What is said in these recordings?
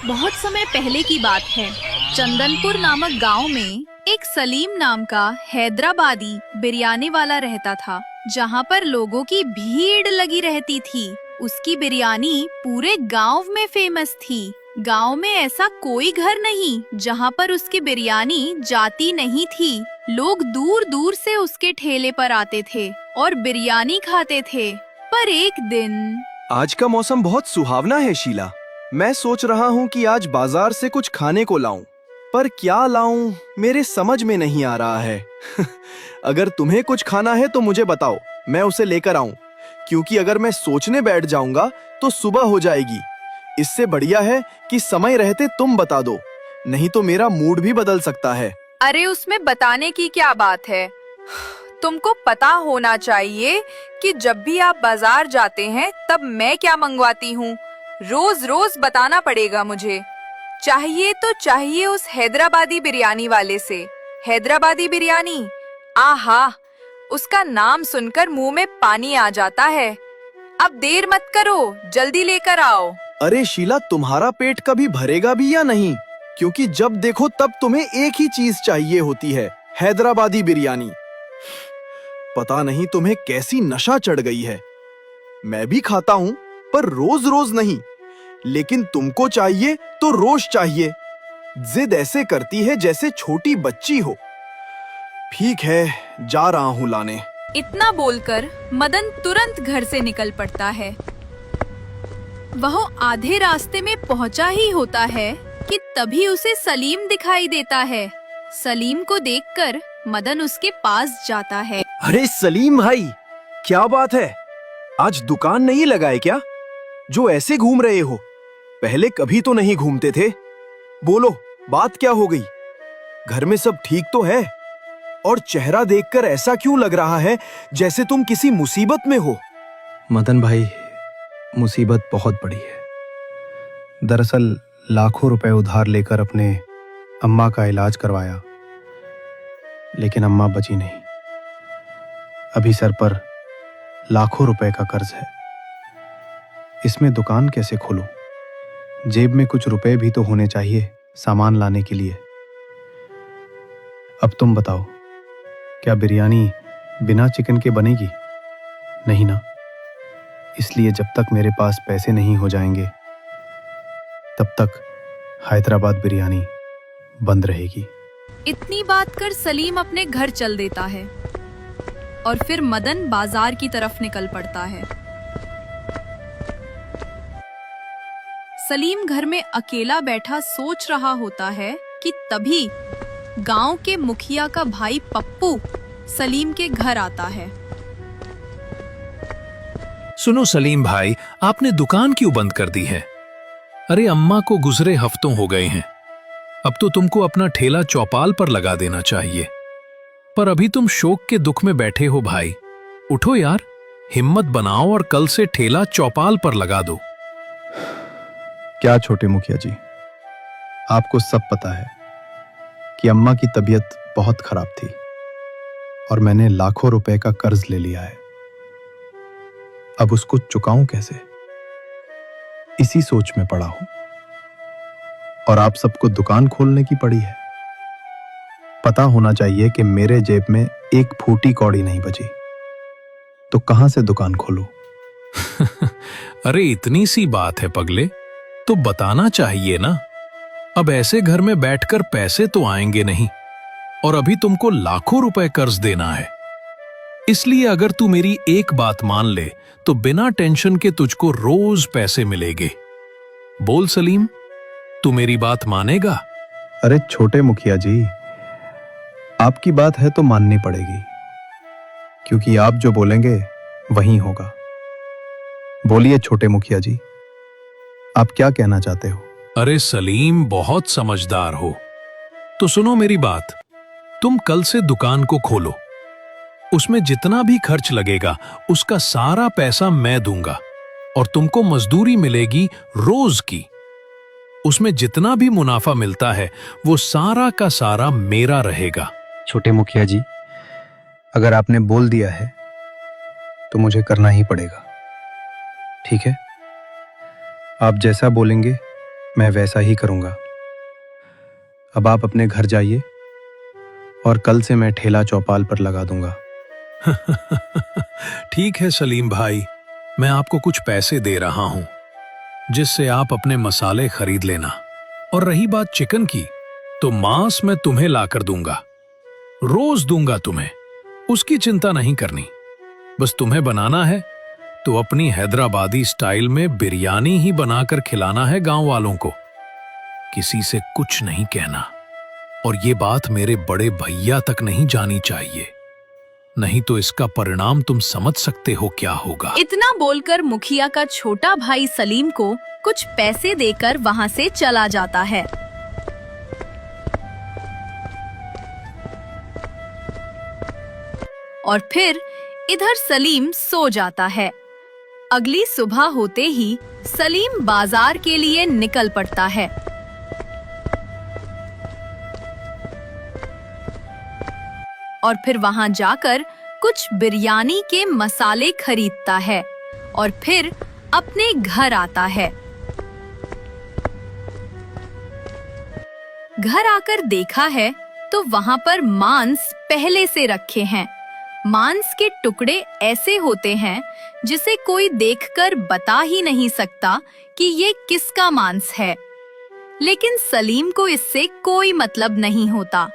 बहुत समय पहले की बात है। चंदनपुर नामक गांव में एक सलीम नाम का हैदराबादी बिरयानी वाला रहता था, जहां पर लोगों की भीड़ लगी रहती थी। उसकी बिरयानी पूरे गांव में फेमस थी। गांव में ऐसा कोई घर नहीं जहां पर उसकी बिरयानी जाती नहीं थी। लोग दूर दूर से उसके ठेले पर आते थे और बिरयानी खाते थे। पर एक दिन आज का मौसम बहुत सुहावना है शीला। मैं सोच रहा हूँ कि आज बाजार से कुछ खाने को लाऊं, पर क्या लाऊं मेरे समझ में नहीं आ रहा है। अगर तुम्हें कुछ खाना है तो मुझे बताओ, मैं उसे लेकर आऊं, क्योंकि अगर मैं सोचने बैठ जाऊंगा तो सुबह हो जाएगी। इससे बढ़िया है कि समय रहते तुम बता दो, नहीं तो मेरा मूड भी बदल सकता है। अरे उसमें बताने की क्या बात है। तुमको पता होना चाहिए कि जब भी आप बाजार जाते हैं तब मैं क्या मंगवाती हूँ। रोज रोज बताना पड़ेगा मुझे। चाहिए तो चाहिए उस हैदराबादी बिरयानी वाले से। हैदराबादी बिरयानी, आहा, उसका नाम सुनकर मुंह में पानी आ जाता है। अब देर मत करो, जल्दी लेकर आओ। अरे शीला, तुम्हारा पेट कभी भरेगा भी या नहीं? क्योंकि जब देखो तब तुम्हें एक ही चीज चाहिए होती है, हैदराबादी बिरयानी। पता नहीं तुम्हें कैसी नशा चढ़ गई है। मैं भी खाता हूँ, पर रोज रोज नहीं। लेकिन तुमको चाहिए तो रोज चाहिए। जिद ऐसे करती है जैसे छोटी बच्ची हो। ठीक है, जा रहा हूँ लाने। इतना बोलकर मदन तुरंत घर से निकल पड़ता है। वह आधे रास्ते में पहुंचा ही होता है कि तभी उसे सलीम दिखाई देता है। सलीम को देखकर मदन उसके पास जाता है। अरे सलीम भाई, क्या बात है? आज दुकान नहीं लगाए क्या, जो ऐसे घूम रहे हो? पहले कभी तो नहीं घूमते थे। बोलो, बात क्या हो गई? घर में सब ठीक तो है? और चेहरा देखकर ऐसा क्यों लग रहा है जैसे तुम किसी मुसीबत में हो? मदन भाई, मुसीबत बहुत बड़ी है। दरअसल लाखों रुपए उधार लेकर अपने अम्मा का इलाज करवाया, लेकिन अम्मा बची नहीं। अभी सर पर लाखों रुपए का कर्ज है। इसमें दुकान कैसे खोलूं? जेब में कुछ रुपए भी तो होने चाहिए सामान लाने के लिए। अब तुम बताओ, क्या बिरयानी बिना चिकन के बनेगी? नहीं ना। इसलिए जब तक मेरे पास पैसे नहीं हो जाएंगे तब तक हैदराबाद बिरयानी बंद रहेगी। इतनी बात कर सलीम अपने घर चल देता है और फिर मदन बाजार की तरफ निकल पड़ता है। सलीम घर में अकेला बैठा सोच रहा होता है कि तभी गांव के मुखिया का भाई पप्पू सलीम के घर आता है। सुनो सलीम भाई, आपने दुकान क्यों बंद कर दी है? अरे अम्मा को गुजरे हफ्तों हो गए हैं। अब तो तुमको अपना ठेला चौपाल पर लगा देना चाहिए। पर अभी तुम शोक के दुख में बैठे हो भाई। उठो यार, हिम्मत बनाओ और कल से ठेला चौपाल पर लगा दो। क्या छोटे मुखिया जी, आपको सब पता है कि अम्मा की तबीयत बहुत खराब थी और मैंने लाखों रुपए का कर्ज ले लिया है। अब उसको चुकाऊं कैसे, इसी सोच में पड़ा हूं। और आप सबको दुकान खोलने की पड़ी है। पता होना चाहिए कि मेरे जेब में एक फूटी कौड़ी नहीं बची, तो कहां से दुकान खोलूं? अरे इतनी सी बात है पगले, तो बताना चाहिए ना। अब ऐसे घर में बैठकर पैसे तो आएंगे नहीं, और अभी तुमको लाखों रुपए कर्ज देना है। इसलिए अगर तू मेरी एक बात मान ले तो बिना टेंशन के तुझको रोज पैसे मिलेंगे। बोल सलीम, तू मेरी बात मानेगा? अरे छोटे मुखिया जी, आपकी बात है तो माननी पड़ेगी, क्योंकि आप जो बोलेंगे वही होगा। बोलिए छोटे मुखिया जी, आप क्या कहना चाहते हो? अरे सलीम, बहुत समझदार हो। तो सुनो मेरी बात, तुम कल से दुकान को खोलो। उसमें जितना भी खर्च लगेगा उसका सारा पैसा मैं दूंगा, और तुमको मजदूरी मिलेगी रोज की। उसमें जितना भी मुनाफा मिलता है वो सारा का सारा मेरा रहेगा। छोटे मुखिया जी, अगर आपने बोल दिया है तो मुझे करना ही पड़ेगा। ठीक है, आप जैसा बोलेंगे मैं वैसा ही करूंगा। अब आप अपने घर जाइए और कल से मैं ठेला चौपाल पर लगा दूंगा। ठीक है सलीम भाई, मैं आपको कुछ पैसे दे रहा हूं जिससे आप अपने मसाले खरीद लेना। और रही बात चिकन की, तो मांस मैं तुम्हें लाकर दूंगा, रोज दूंगा तुम्हें, उसकी चिंता नहीं करनी। बस तुम्हें बनाना है तो अपनी हैदराबादी स्टाइल में बिरयानी ही बनाकर खिलाना है गांव वालों को। किसी से कुछ नहीं कहना, और ये बात मेरे बड़े भैया तक नहीं जानी चाहिए, नहीं तो इसका परिणाम तुम समझ सकते हो क्या होगा। इतना बोलकर मुखिया का छोटा भाई सलीम को कुछ पैसे देकर वहां से चला जाता है। और फिर इधर सलीम सो जाता है। अगली सुबह होते ही सलीम बाजार के लिए निकल पड़ता है। और फिर वहां जाकर कुछ बिरयानी के मसाले खरीदता है और फिर अपने घर आता है। घर आकर देखा है तो वहां पर मांस पहले से रखे हैं। मांस के टुकड़े ऐसे होते हैं जिसे कोई देखकर बता ही नहीं सकता कि ये किसका मांस है। लेकिन सलीम को इससे कोई मतलब नहीं होता।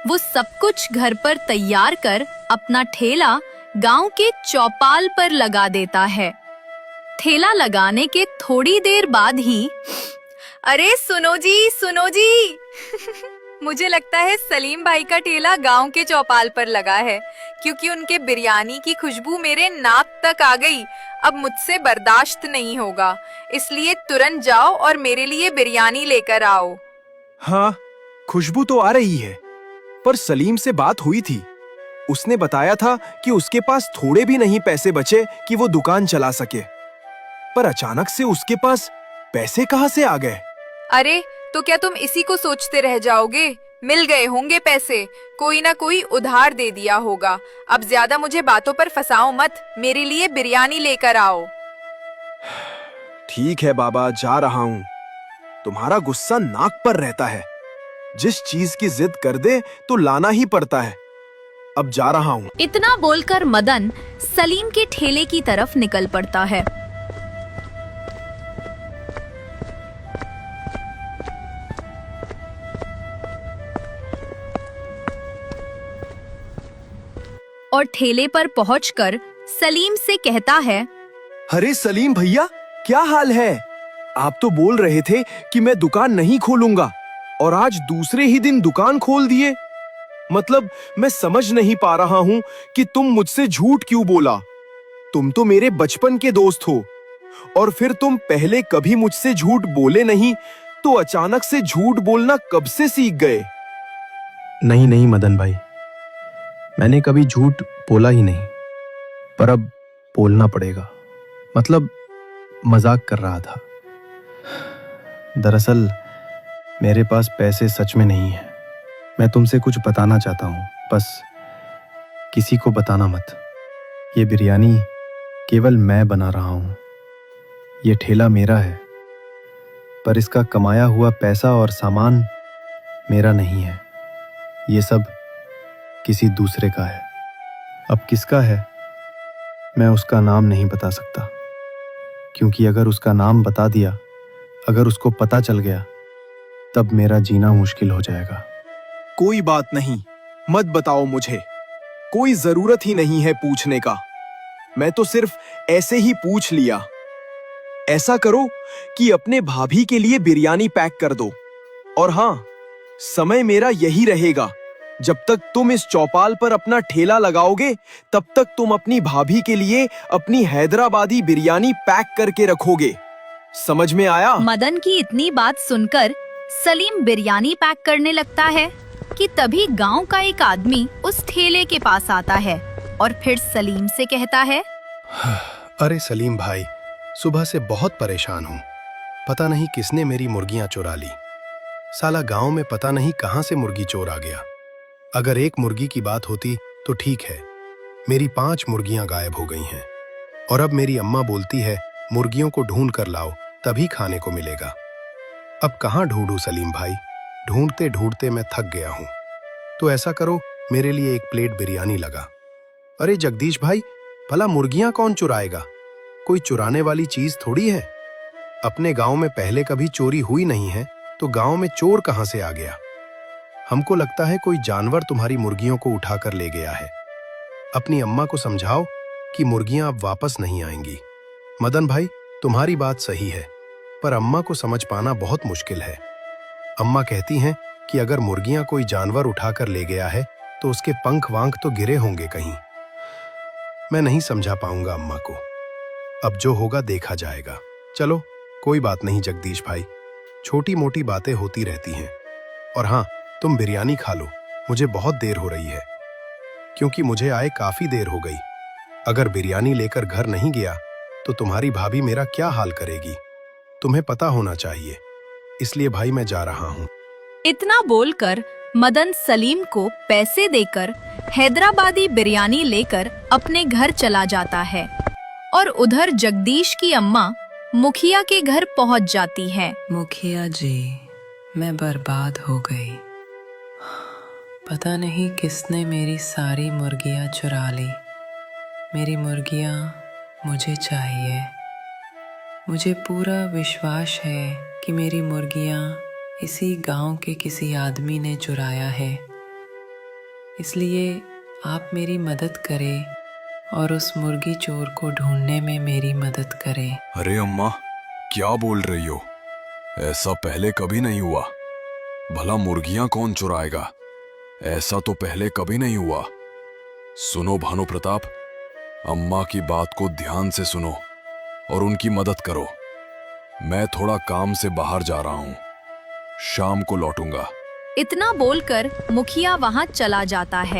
वो सब कुछ घर पर तैयार कर अपना ठेला गांव के चौपाल पर लगा देता है। ठेला लगाने के थोड़ी देर बाद ही, अरे सुनो जी मुझे लगता है सलीम भाई का ठेला गांव के चौपाल पर लगा है, क्योंकि उनके बिरयानी की खुशबू मेरे नाक तक आ गई। अब मुझसे बर्दाश्त नहीं होगा, इसलिए तुरंत जाओ और मेरे लिए बिरयानी लेकर आओ। हाँ, खुशबू तो आ रही है, पर सलीम से बात हुई थी। उसने बताया था कि उसके पास थोड़े भी नहीं पैसे बचे कि वो दुकान चला सके। पर अचानक से उसके पास पैसे कहाँ से आ गए? अरे तो क्या तुम इसी को सोचते रह जाओगे? मिल गए होंगे पैसे, कोई ना कोई उधार दे दिया होगा। अब ज्यादा मुझे बातों पर फंसाओ मत, मेरे लिए बिरयानी लेकर आओ। ठीक है बाबा, जा रहा हूँ। तुम्हारा गुस्सा नाक पर रहता है। जिस चीज की जिद कर दे तो लाना ही पड़ता है। अब जा रहा हूँ। इतना बोलकर मदन सलीम के ठेले की तरफ निकल पड़ता है। और ठेले पर पहुंचकर सलीम से कहता है, अरे सलीम भैया, क्या हाल है? आप तो बोल रहे थे कि मैं दुकान नहीं खोलूंगा, और आज दूसरे ही दिन दुकान खोल दिए। मतलब मैं समझ नहीं पा रहा हूँ कि तुम मुझसे झूठ क्यों बोला। तुम तो मेरे बचपन के दोस्त हो, और फिर तुम पहले कभी मुझसे झूठ बोले नहीं, तो अचानक से झूठ बोलना कब से सीख गए? नहीं मदन भाई, मैंने कभी झूठ बोला ही नहीं, पर अब बोलना पड़ेगा। मतलब मजाक कर रहा था। दरअसल मेरे पास पैसे सच में नहीं है। मैं तुमसे कुछ बताना चाहता हूँ, बस किसी को बताना मत। ये बिरयानी केवल मैं बना रहा हूँ। ये ठेला मेरा है, पर इसका कमाया हुआ पैसा और सामान मेरा नहीं है। ये सब किसी दूसरे का है। अब किसका है मैं उसका नाम नहीं बता सकता, क्योंकि अगर उसका नाम बता दिया, अगर उसको पता चल गया, तब मेरा जीना मुश्किल हो जाएगा। कोई बात नहीं, मत बताओ मुझे। कोई जरूरत ही नहीं है पूछने का। मैं तो सिर्फ ऐसे ही पूछ लिया। ऐसा करो कि अपने भाभी के लिए बिरयानी पैक कर दो। और हाँ, समय मेरा यही रहेगा। जब तक तुम इस चौपाल पर अपना ठेला लगाओगे, तब तक तुम अपनी भाभी के लिए अपनी हैदराबादी बिरयानी पैक करके रखोगे। समझ में आया? मदन की इतनी बात सुनकर सलीम बिरयानी पैक करने लगता है कि तभी गांव का एक आदमी उस ठेले के पास आता है और फिर सलीम से कहता है, अरे सलीम भाई, सुबह से बहुत परेशान हूँ। पता नहीं किसने मेरी मुर्गियां चुरा ली। साला गांव में पता नहीं कहां से मुर्गी चोर आ गया। अगर एक मुर्गी की बात होती तो ठीक है, मेरी 5 मुर्गियां गायब हो गई हैं। और अब मेरी अम्मा बोलती है मुर्गियों को ढूंढ कर लाओ, तभी खाने को मिलेगा। अब कहाँ ढूंढूं सलीम भाई, ढूंढते ढूंढते मैं थक गया हूं। तो ऐसा करो, मेरे लिए एक प्लेट बिरयानी लगा। अरे जगदीश भाई, भला मुर्गियां कौन चुराएगा? कोई चुराने वाली चीज थोड़ी है। अपने गांव में पहले कभी चोरी हुई नहीं है, तो गांव में चोर कहां से आ गया? हमको लगता है कोई जानवर तुम्हारी मुर्गियों को उठाकर ले गया है। अपनी अम्मा को समझाओ कि मुर्गियां अब वापस नहीं आएंगी। मदन भाई, तुम्हारी बात सही है, पर अम्मा को समझ पाना बहुत मुश्किल है। अम्मा कहती हैं कि अगर मुर्गियां कोई जानवर उठाकर ले गया है तो उसके पंख वांख तो गिरे होंगे कहीं। मैं नहीं समझा पाऊंगा अम्मा को। अब जो होगा देखा जाएगा। चलो कोई बात नहीं जगदीश भाई, छोटी मोटी बातें होती रहती हैं। और हाँ, तुम बिरयानी खा लो, मुझे बहुत देर हो रही है, क्योंकि मुझे आए काफी देर हो गई। अगर बिरयानी लेकर घर नहीं गया तो तुम्हारी भाभी मेरा क्या हाल करेगी, तुम्हें पता होना चाहिए। इसलिए भाई मैं जा रहा हूँ। इतना बोलकर मदन सलीम को पैसे देकर हैदराबादी बिरयानी लेकर अपने घर चला जाता है और उधर जगदीश की अम्मा मुखिया के घर पहुंच जाती है। मुखिया जी, मैं बर्बाद हो गई। पता नहीं किसने मेरी सारी मुर्गियां चुरा ली। मेरी मुर्गियां मुझे चाहिए। मुझे पूरा विश्वास है कि मेरी मुर्गियां इसी गांव के किसी आदमी ने चुराया है। इसलिए आप मेरी मदद करें और उस मुर्गी चोर को ढूंढने में मेरी मदद करें। अरे अम्मा, क्या बोल रही हो? ऐसा पहले कभी नहीं हुआ। भला मुर्गियां कौन चुराएगा? ऐसा तो पहले कभी नहीं हुआ। सुनो भानु प्रताप, अम्मा की बात को ध्यान से सुनो और उनकी मदद करो। मैं थोड़ा काम से बाहर जा रहा हूँ, शाम को लौटूंगा। इतना बोलकर मुखिया वहां चला जाता है।